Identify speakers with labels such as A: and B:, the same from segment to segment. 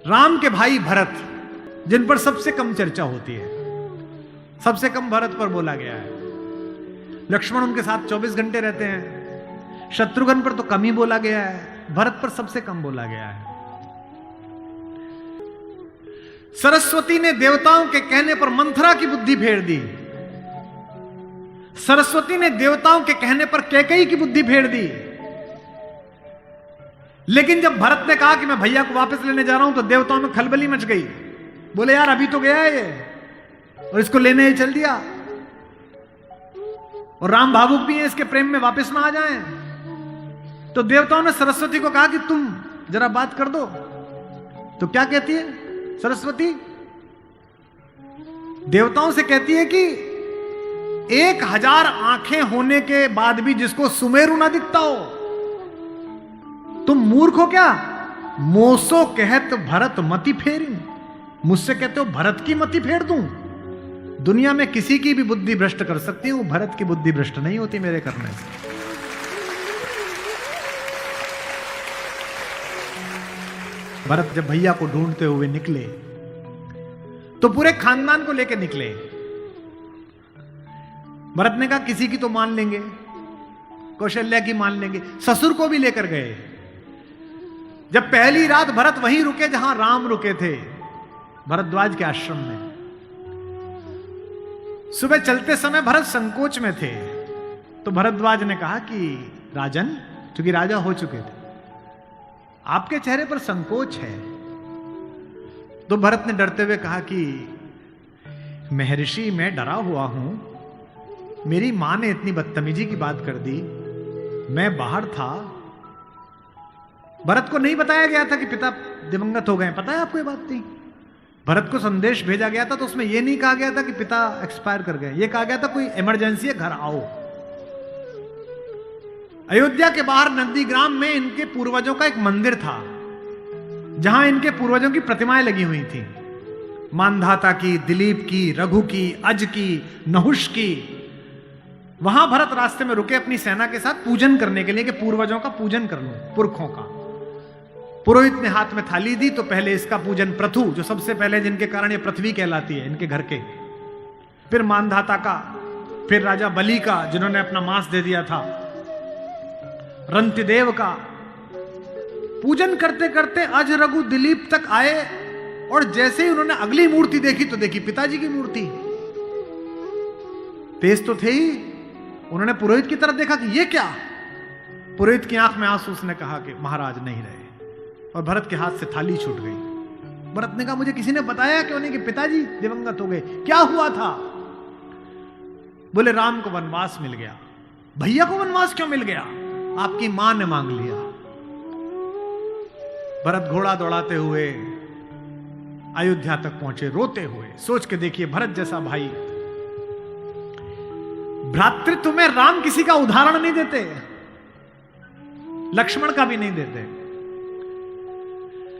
A: राम के भाई भरत, जिन पर सबसे कम चर्चा होती है, सबसे कम भरत पर बोला गया है। लक्ष्मण उनके साथ 24 घंटे रहते हैं। शत्रुघ्न पर तो कम ही बोला गया है, भरत पर सबसे कम बोला गया है। सरस्वती ने देवताओं के कहने पर मंथरा की बुद्धि फेर दी। सरस्वती ने देवताओं के कहने पर कैकेयी की बुद्धि फेर दी। लेकिन जब भरत ने कहा कि मैं भैया को वापस लेने जा रहा हूं, तो देवताओं में खलबली मच गई। बोले यार अभी तो गया है ये, और इसको लेने ही चल दिया, और राम भावुक भी है, इसके प्रेम में वापस ना आ जाएं। तो देवताओं ने सरस्वती को कहा कि तुम जरा बात कर दो। तो क्या कहती है सरस्वती? देवताओं से कहती है कि 1000 आंखें होने के बाद भी जिसको सुमेरु ना दिखता हो, तुम मूर्ख हो क्या? मोसो कहत भरत मति फेरी, मुझसे कहते हो भरत की मति फेर दूं? दुनिया में किसी की भी बुद्धि भ्रष्ट कर सकती हूं, भरत की बुद्धि भ्रष्ट नहीं होती मेरे करने से। भरत जब भैया को ढूंढते हुए निकले, तो पूरे खानदान को लेकर निकले। भरत ने कहा किसी की तो मान लेंगे, कौशल्या की मान लेंगे, ससुर को भी लेकर गए। जब पहली रात भरत वहीं रुके जहां राम रुके थे, भरद्वाज के आश्रम में। सुबह चलते समय भरत संकोच में थे, तो भरद्वाज ने कहा कि राजन, क्योंकि राजा हो चुके थे, आपके चेहरे पर संकोच है। तो भरत ने डरते हुए कहा कि महर्षि मैं डरा हुआ हूं, मेरी मां ने इतनी बदतमीजी की बात कर दी, मैं बाहर था। भरत को नहीं बताया गया था कि पिता दिवंगत हो गए, पता है आपको ये बात नहीं? भरत को संदेश भेजा गया था तो उसमें यह नहीं कहा गया था कि पिता एक्सपायर कर गए, यह कहा गया था कोई इमरजेंसी है, घर आओ। अयोध्या के बाहर नंदीग्राम में इनके पूर्वजों का एक मंदिर था, जहां इनके पूर्वजों की प्रतिमाएं लगी हुई थी, मानधाता की, दिलीप की, रघु की, अज की, नहुष की। वहां भरत रास्ते में रुके अपनी सेना के साथ पूजन करने के लिए, कि पूर्वजों का पूजन कर लूं, पुरखों का। पुरोहित ने हाथ में थाली दी, तो पहले इसका पूजन प्रथु, जो सबसे पहले जिनके कारण ये पृथ्वी कहलाती है, इनके घर के, फिर मानधाता का, फिर राजा बलि का जिन्होंने अपना मांस दे दिया था, रंतिदेव का। पूजन करते करते अज, रघु, दिलीप तक आए, और जैसे ही उन्होंने अगली मूर्ति देखी तो देखी पिताजी की मूर्ति। तेज तो थे ही, उन्होंने पुरोहित की तरफ देखा कि ये क्या? पुरोहित की आंख में आंसू, उसने कहा कि महाराज नहीं रहे, और भरत के हाथ से थाली छूट गई। भरत ने कहा मुझे किसी ने बताया क्यों नहीं कि पिताजी दिवंगत हो गए, क्या हुआ था? बोले राम को वनवास मिल गया। भैया को वनवास क्यों मिल गया? आपकी मां ने मांग लिया। भरत घोड़ा दौड़ाते हुए अयोध्या तक पहुंचे, रोते हुए। सोच के देखिए, भरत जैसा भाई, भ्रातृत्व में राम किसी का उदाहरण नहीं देते, लक्ष्मण का भी नहीं देते।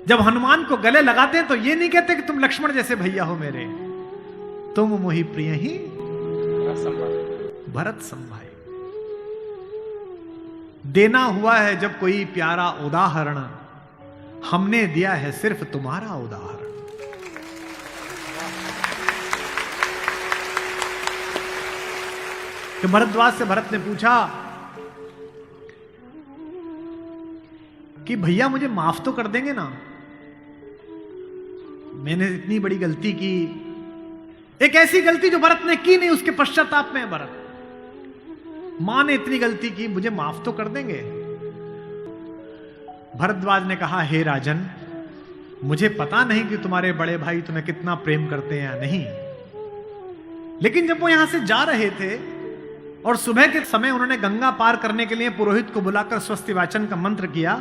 A: जब हनुमान को गले लगाते हैं तो ये नहीं कहते कि तुम लक्ष्मण जैसे भैया हो मेरे, तुम मोहि प्रिय ही भरत संभाई। देना हुआ है जब कोई प्यारा उदाहरण, हमने दिया है सिर्फ तुम्हारा उदाहरण। कि भरद्वाज से भरत ने पूछा कि भैया मुझे माफ तो कर देंगे ना, मैंने इतनी बड़ी गलती की, एक ऐसी गलती जो भरत ने की नहीं, उसके पश्चाताप में भरत, मां ने इतनी गलती की, मुझे माफ तो कर देंगे? भरद्वाज ने कहा हे राजन, मुझे पता नहीं कि तुम्हारे बड़े भाई तुम्हें कितना प्रेम करते हैं या नहीं, लेकिन जब वो यहां से जा रहे थे और सुबह के समय उन्होंने गंगा पार करने के लिए पुरोहित को बुलाकर स्वस्ति वाचन का मंत्र किया,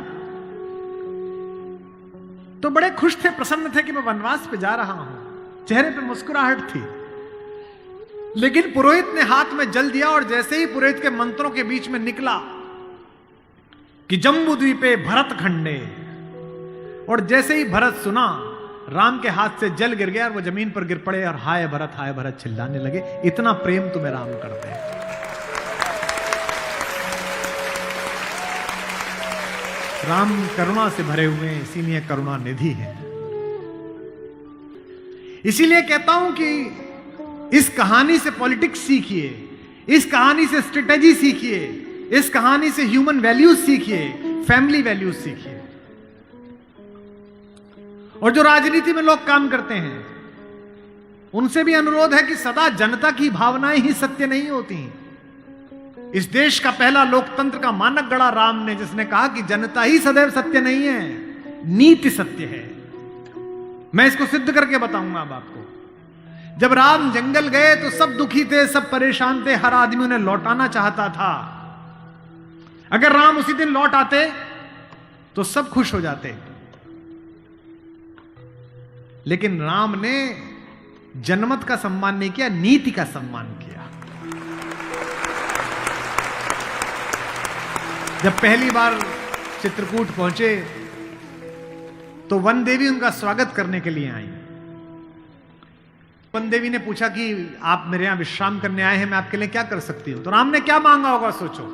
A: तो बड़े खुश थे, प्रसन्न थे कि मैं वनवास पे जा रहा हूं, चेहरे पे मुस्कुराहट थी। लेकिन पुरोहित ने हाथ में जल दिया, और जैसे ही पुरोहित के मंत्रों के बीच में निकला कि जम्बूद्वीपे भरत खंडे, और जैसे ही भरत सुना, राम के हाथ से जल गिर गया और वो जमीन पर गिर पड़े और हाय भरत चिल्लाने लगे, इतना प्रेम तुम्हें राम करते हैं। राम करुणा से भरे हुए हैं, इसीलिए करुणा निधि है। इसीलिए कहता हूं कि इस कहानी से पॉलिटिक्स सीखिए, इस कहानी से स्ट्रेटेजी सीखिए, इस कहानी से ह्यूमन वैल्यूज सीखिए, फैमिली वैल्यूज सीखिए। और जो राजनीति में लोग काम करते हैं उनसे भी अनुरोध है कि सदा जनता की भावनाएं ही सत्य नहीं होती। इस देश का पहला लोकतंत्र का मानक गढ़ा राम ने, जिसने कहा कि जनता ही सदैव सत्य नहीं है, नीति सत्य है। मैं इसको सिद्ध करके बताऊंगा अब आपको। जब राम जंगल गए तो सब दुखी थे, सब परेशान थे, हर आदमी उन्हें लौटाना चाहता था। अगर राम उसी दिन लौट आते तो सब खुश हो जाते। लेकिन राम ने जनमत का सम्मान नहीं किया, नीति का सम्मान किया। जब पहली बार चित्रकूट पहुंचे तो वन देवी उनका स्वागत करने के लिए आई। वन देवी ने पूछा कि आप मेरे यहां विश्राम करने आए हैं, मैं आपके लिए क्या कर सकती हूं। तो राम ने क्या मांगा होगा सोचो।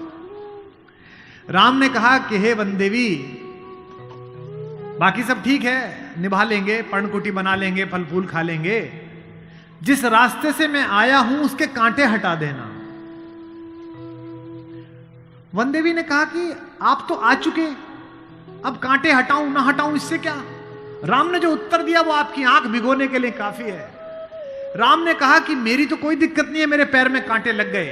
A: राम ने कहा कि हे वन देवी, बाकी सब ठीक है, निभा लेंगे, पर्णकुटी बना लेंगे, फल फूल खा लेंगे, जिस रास्ते से मैं आया हूं उसके कांटे हटा देना। वन देवी ने कहा कि आप तो आ चुके, अब कांटे हटाऊं ना हटाऊं इससे क्या। राम ने जो उत्तर दिया वो आपकी आंख भिगोने के लिए काफी है। राम ने कहा कि मेरी तो कोई दिक्कत नहीं है, मेरे पैर में कांटे लग गए,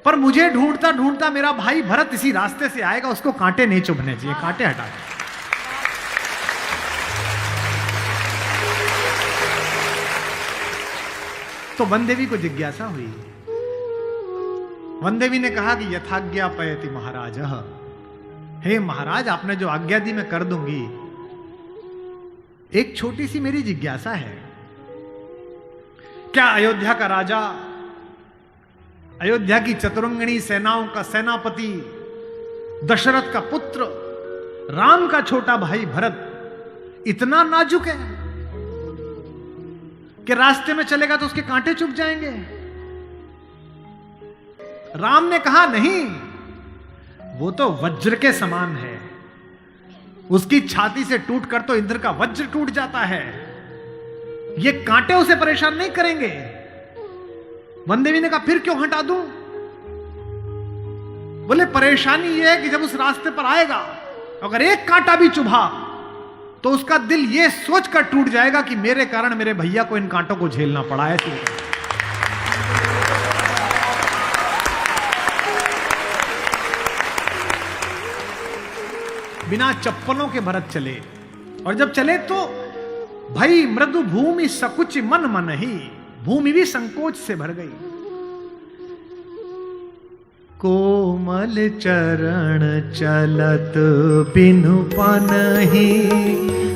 A: पर मुझे ढूंढता ढूंढता मेरा भाई भरत इसी रास्ते से आएगा, उसको कांटे नहीं चुभने चाहिए, कांटे हटा दे। तो वन देवी को जिज्ञासा हुई। वन देवी ने कहा कि यथाज्ञा पयति महाराज, हे महाराज, आपने जो आज्ञा दी मैं कर दूंगी। एक छोटी सी मेरी जिज्ञासा है, क्या अयोध्या का राजा, अयोध्या की चतुरंगिणी सेनाओं का सेनापति, दशरथ का पुत्र, राम का छोटा भाई भरत इतना नाजुक है कि रास्ते में चलेगा तो उसके कांटे चुभ जाएंगे? राम ने कहा नहीं, वो तो वज्र के समान है, उसकी छाती से टूटकर तो इंद्र का वज्र टूट जाता है, ये कांटे उसे परेशान नहीं करेंगे। वन देवी ने कहा फिर क्यों हटा दूं? बोले परेशानी यह है कि जब उस रास्ते पर आएगा अगर एक कांटा भी चुभा तो उसका दिल यह सोचकर टूट जाएगा कि मेरे कारण मेरे भैया को इन कांटों को झेलना पड़ा है। बिना चप्पलों के भरत चले, और जब चले तो भाई मृदु भूमि सकुच मन मन ही, भूमि भी संकोच से भर गई। कोमल चरण चलत बिनु पनहि,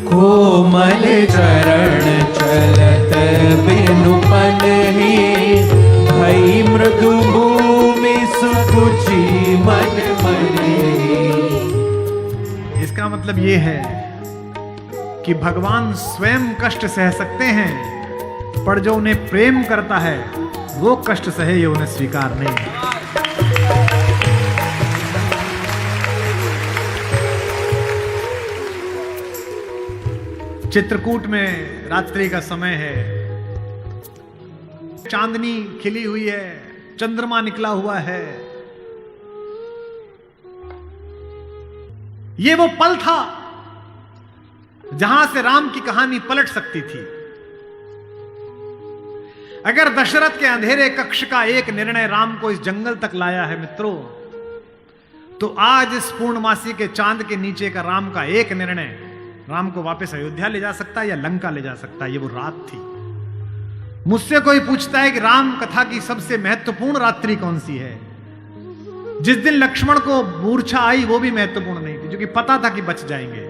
B: कोमल चरण चलत बिनु पनहि, भई मृदु भूमि सुकुचि मन मनि।
A: इसका मतलब ये है कि भगवान स्वयं कष्ट सह सकते हैं, पर जो उन्हें प्रेम करता है वो कष्ट सहे, ये उन्हें स्वीकार नहीं है। चित्रकूट में रात्रि का समय है, चांदनी खिली हुई है, चंद्रमा निकला हुआ है। ये वो पल था जहां से राम की कहानी पलट सकती थी। अगर दशरथ के अंधेरे कक्ष का एक निर्णय राम को इस जंगल तक लाया है मित्रों, तो आज इस पूर्णमासी के चांद के नीचे का राम का एक निर्णय राम को वापस अयोध्या ले जा सकता है या लंका ले जा सकता है। ये वो रात थी। मुझसे कोई पूछता है कि राम कथा की सबसे महत्वपूर्ण रात्रि कौन सी है, जिस दिन लक्ष्मण को मूर्छा आई वो भी महत्वपूर्ण नहीं थी, क्योंकि पता था कि बच जाएंगे।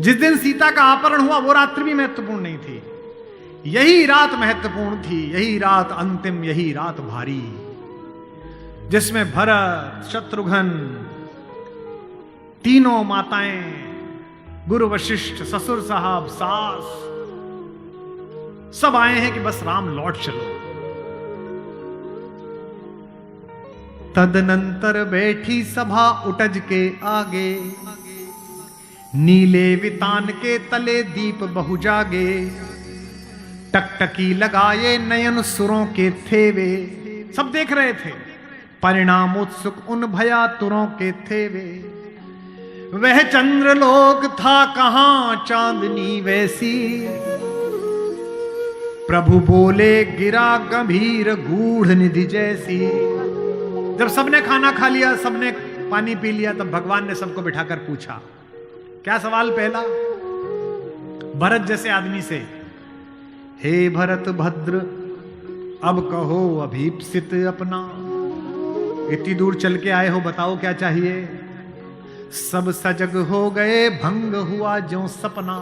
A: जिस दिन सीता का अपहरण हुआ वो रात्रि भी महत्वपूर्ण नहीं थी, यही रात महत्वपूर्ण थी, यही रात अंतिम, यही रात भारी, जिसमें भरत, शत्रुघ्न, तीनों माताएं, गुरु वशिष्ठ, ससुर साहब, सास, सब आए हैं कि बस राम लौट चलो। तदनंतर बैठी सभा उटज के आगे, नीले वितान के तले दीप बहु जागे। टकटकी लगाए नयन सुरों के थे वे, सब देख रहे थे। परिणाम उत्सुक उन भया तुरों के थे वे, वह चंद्रलोक था कहां चांदनी वैसी। प्रभु बोले गिरा गंभीर गूढ़ निधि जैसी। जब सबने खाना खा लिया, सबने पानी पी लिया, तब भगवान ने सबको बिठाकर पूछा। क्या सवाल पहला? भरत जैसे आदमी से, हे भरत भद्र अब कहो अभीप्सित अपना, इतनी दूर चल के आए हो, बताओ क्या चाहिए। सब सजग हो गए भंग हुआ ज्यों सपना।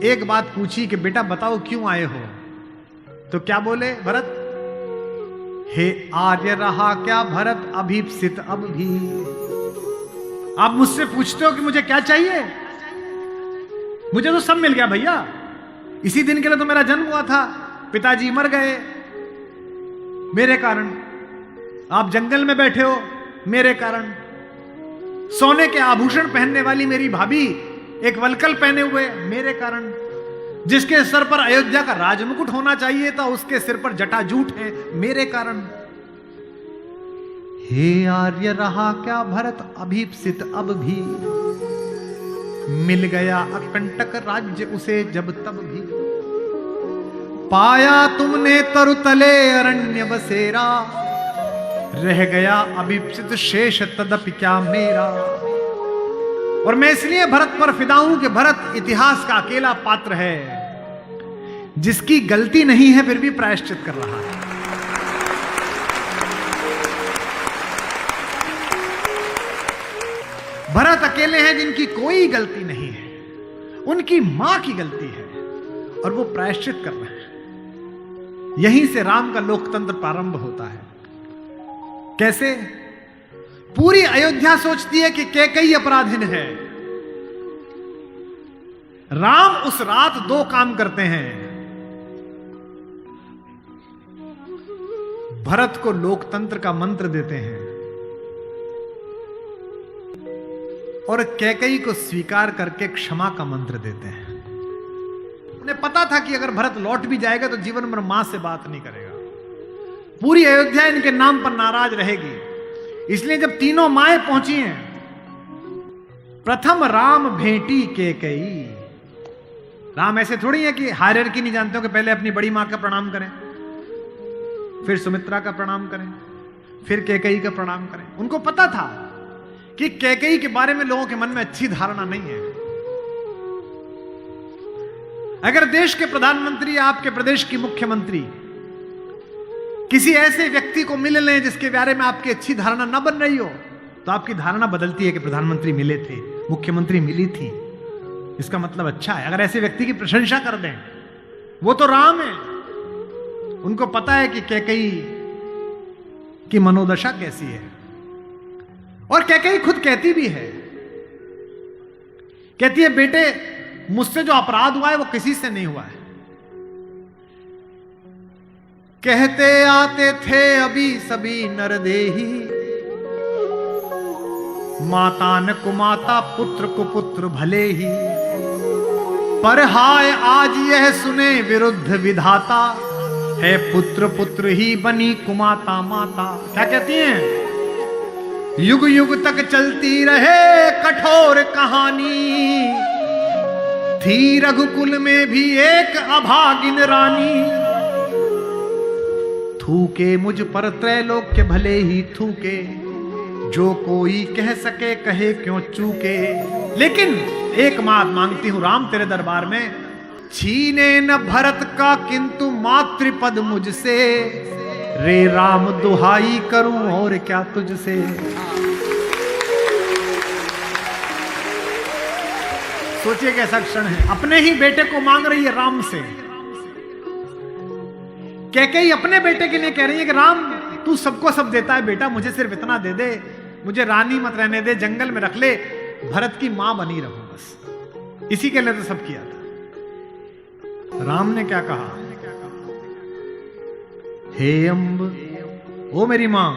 A: एक बात पूछी कि बेटा बताओ क्यों आए हो, तो क्या बोले भरत? हे आर्य रहा क्या भरत अभीप्सित अब भी। आप मुझसे पूछते हो कि मुझे क्या चाहिए? मुझे तो सब मिल गया भैया। इसी दिन के लिए तो मेरा जन्म हुआ था, पिताजी मर गए मेरे कारण, आप जंगल में बैठे हो मेरे कारण, सोने के आभूषण पहनने वाली मेरी भाभी एक वलकल पहने हुए मेरे कारण, जिसके सर पर अयोध्या का राजमुकुट होना चाहिए था उसके सिर पर जटाजूट है मेरे कारण। हे आर्य रहा क्या भरत अभीप्सित अब भी, मिल गया अकंटक राज्य उसे जब तब भी। पाया तुमने तरुतले अरण्य बसेरा, रह गया अभीप्सित शेष तदपि क्या मेरा। और मैं इसलिए भरत पर फिदा हूं कि भरत इतिहास का अकेला पात्र है जिसकी गलती नहीं है फिर भी प्रायश्चित कर रहा है। भरत अकेले हैं जिनकी कोई गलती नहीं है, उनकी मां की गलती है और वो प्रायश्चित कर रहे हैं। यहीं से राम का लोकतंत्र प्रारंभ होता है। कैसे? पूरी अयोध्या सोचती है कि कैकेयी अपराधिन है। राम उस रात 2 काम करते हैं। भरत को लोकतंत्र का मंत्र देते हैं और कैकेयी को स्वीकार करके क्षमा का मंत्र देते हैं। उन्हें पता था कि अगर भरत लौट भी जाएगा तो जीवन भर मां से बात नहीं करेगा, पूरी अयोध्या इनके नाम पर नाराज रहेगी। इसलिए जब तीनों माएं पहुंची हैं, प्रथम राम भेंटी कैकेयी। राम ऐसे थोड़ी है कि हायरार्की नहीं जानते हो कि पहले अपनी बड़ी मां का प्रणाम करें, फिर सुमित्रा का प्रणाम करें, फिर कैकेयी का प्रणाम करें। उनको पता था कि कैकेयी के बारे में लोगों के मन में अच्छी धारणा नहीं है। अगर देश के प्रधानमंत्री या आपके प्रदेश की मुख्यमंत्री किसी ऐसे व्यक्ति को मिल लें जिसके बारे में आपकी अच्छी धारणा न बन रही हो, तो आपकी धारणा बदलती है कि प्रधानमंत्री मिले थे, मुख्यमंत्री मिली थी, इसका मतलब अच्छा है। अगर ऐसे व्यक्ति की प्रशंसा कर दें, वो तो राम है। उनको पता है कि कैकेयी की मनोदशा कैसी है। और कैकेयी खुद कहती भी है, कहती है बेटे मुझसे जो अपराध हुआ है वो किसी से नहीं हुआ है। कहते आते थे अभी सभी नरदेही, माता न कुमाता पुत्र को पुत्र भले ही। पर हाय आज यह सुने विरुद्ध विधाता, है पुत्र पुत्र ही बनी कुमाता माता। क्या कहती हैं? युग युग तक चलती रहे कठोर कहानी, थी रघुकुल में भी एक अभागिन रानी। थूके मुझ पर त्रैलोक्य भले ही थूके, जो कोई कह सके कहे क्यों चूके। लेकिन एक बात मांगती हूं राम तेरे दरबार में, छीने न भरत का किंतु मातृपद मुझसे, रे राम दुहाई करूं और क्या तुझसे। सोचिए कैसा क्षण है, अपने ही बेटे को मांग रही है राम से। कैकेयी अपने बेटे के लिए कह रही है कि राम तू सबको सब देता है बेटा, मुझे सिर्फ इतना दे दे, मुझे रानी मत रहने दे, जंगल में रख ले, भरत की मां बनी रहूं बस। इसी के लिए तो सब किया था। राम ने क्या कहा? हे अम्ब, ओ मेरी मां,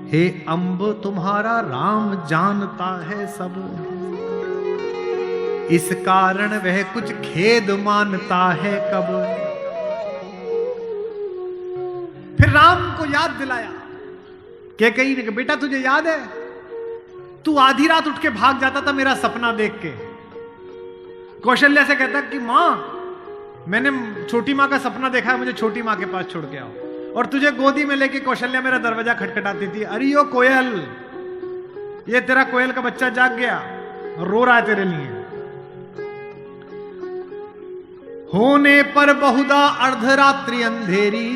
A: हे अम्ब तुम्हारा राम जानता है सब। इस कारण वह कुछ खेद मानता है कब। फिर राम को याद दिलाया। कैकेयी ने कहा, बेटा तुझे याद है तू आधी रात उठ के भाग जाता था मेरा सपना देख के। कौशल्या से कहता कि मां मैंने छोटी मां का सपना देखा है, मुझे छोटी मां के पास छोड़ के आओ। और तुझे गोदी में लेके कौशल्या मेरा दरवाजा खटखटाती थी, अरे ओ कोयल, ये तेरा कोयल का बच्चा जाग गया और रो रहा है तेरे लिए। होने पर बहुधा अर्धरात्रि अंधेरी,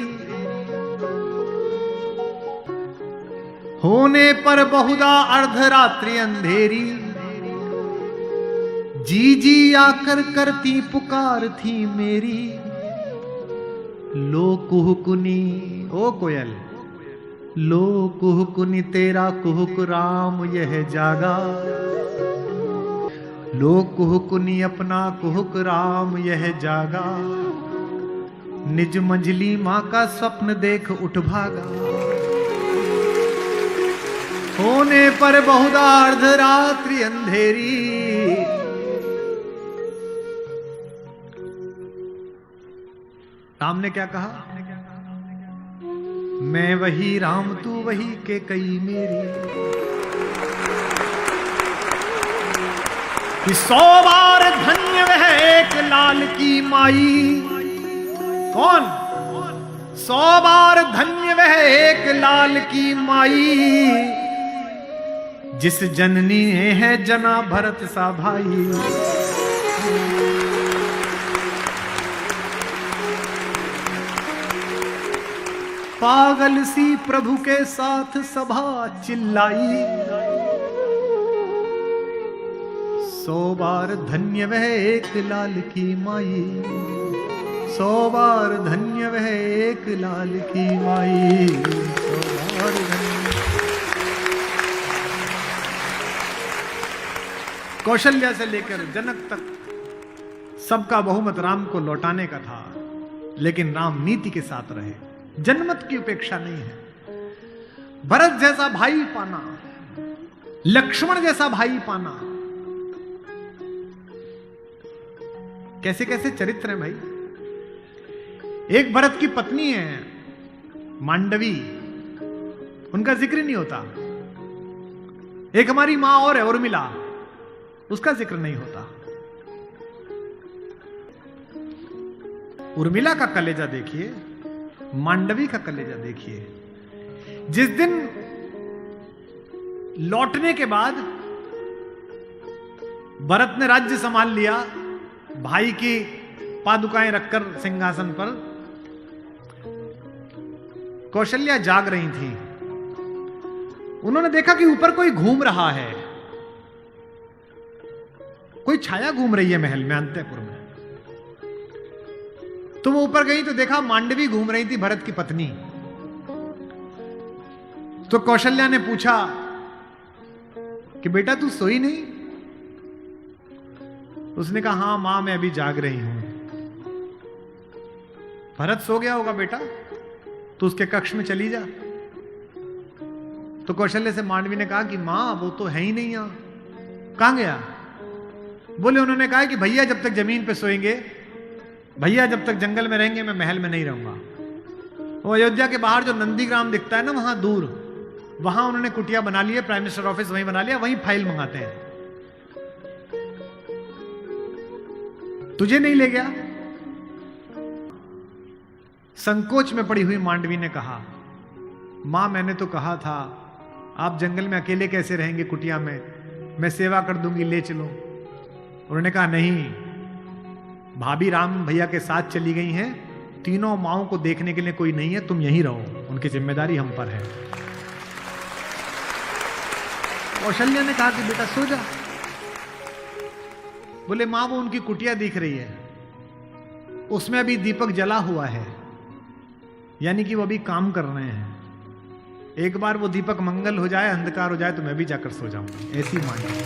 A: होने पर बहुधा अर्धरात्रि अंधेरी, जी जी आकर करती पुकार थी मेरी। लो कुहुकुनी, ओ कोयल, लो कुहुकुनी तेरा कुहुक राम यह जागा। लो कुहुकुनी अपना कुहुक राम यह जागा। निज मंझली मां का स्वप्न देख उठ भागा। होने पर बहुधा अर्धरात्रि अंधेरी, राम ने क्या कहा, मैं वही राम तू वही कैकेयी मेरी। कि 100 बार धन्य वह एक लाल की माई। कौन? 100 बार धन्य वह एक लाल की माई, जिस जननी ने है जना भरत सा भाई। पागल सी प्रभु के साथ सभा चिल्लाई। 100 बार धन्य वह एक लाल की माई। 100 बार धन्य वह एक लाल की माई। 100 बार धन्य। कौशल्या से लेकर जनक तक सबका बहुमत राम को लौटाने का था, लेकिन राम नीति के साथ रहे, जनमत की उपेक्षा नहीं है। भरत जैसा भाई पाना, लक्ष्मण जैसा भाई पाना, कैसे कैसे चरित्र है भाई। एक भरत की पत्नी है मांडवी, उनका जिक्र नहीं होता। एक हमारी मां और है उर्मिला, उसका जिक्र नहीं होता। उर्मिला का कलेजा देखिए, मांडवी का कलेजा देखिए। जिस दिन लौटने के बाद भरत ने राज्य संभाल लिया, भाई की पादुकाएं रखकर सिंहासन पर, कौशल्या जाग रही थी। उन्होंने देखा कि ऊपर कोई घूम रहा है, कोई छाया घूम रही है महल में, अंतःपुर में। तो वो ऊपर गई तो देखा मांडवी घूम रही थी, भरत की पत्नी। तो कौशल्या ने पूछा कि बेटा तू सोई नहीं? उसने कहा हां मां मैं अभी जाग रही हूं। भरत सो गया होगा बेटा, तो उसके कक्ष में चली जा। तो कौशल्या से मांडवी ने कहा कि मां वो तो है ही नहीं यहां, कहां गया? बोले उन्होंने कहा कि भैया जब तक जमीन पे सोएंगे, भैया जब तक जंगल में रहेंगे, मैं महल में नहीं रहूंगा। वो अयोध्या के बाहर जो नंदीग्राम दिखता है ना, वहां दूर, वहां उन्होंने कुटिया बना ली है, प्राइम मिनिस्टर ऑफिस वहीं बना लिया, वहीं फाइल मंगाते हैं। तुझे नहीं ले गया? संकोच में पड़ी हुई मांडवी ने कहा, मां मैंने तो कहा था आप जंगल में अकेले कैसे रहेंगे कुटिया में, मैं सेवा कर दूंगी, ले चलो। उन्होंने कहा नहीं, भाभी राम भैया के साथ चली गई हैं, तीनों माओं को देखने के लिए कोई नहीं है, तुम यहीं रहो, उनकी जिम्मेदारी हम पर है। कौशल्या ने कहा कि बेटा सो जा। बोले मां वो उनकी कुटिया दिख रही है, उसमें अभी दीपक जला हुआ है, यानी कि वो अभी काम कर रहे हैं। एक बार वो दीपक मंगल हो जाए, अंधकार हो जाए, तो मैं भी जाकर सो जाऊंगा। ऐसी मांगी।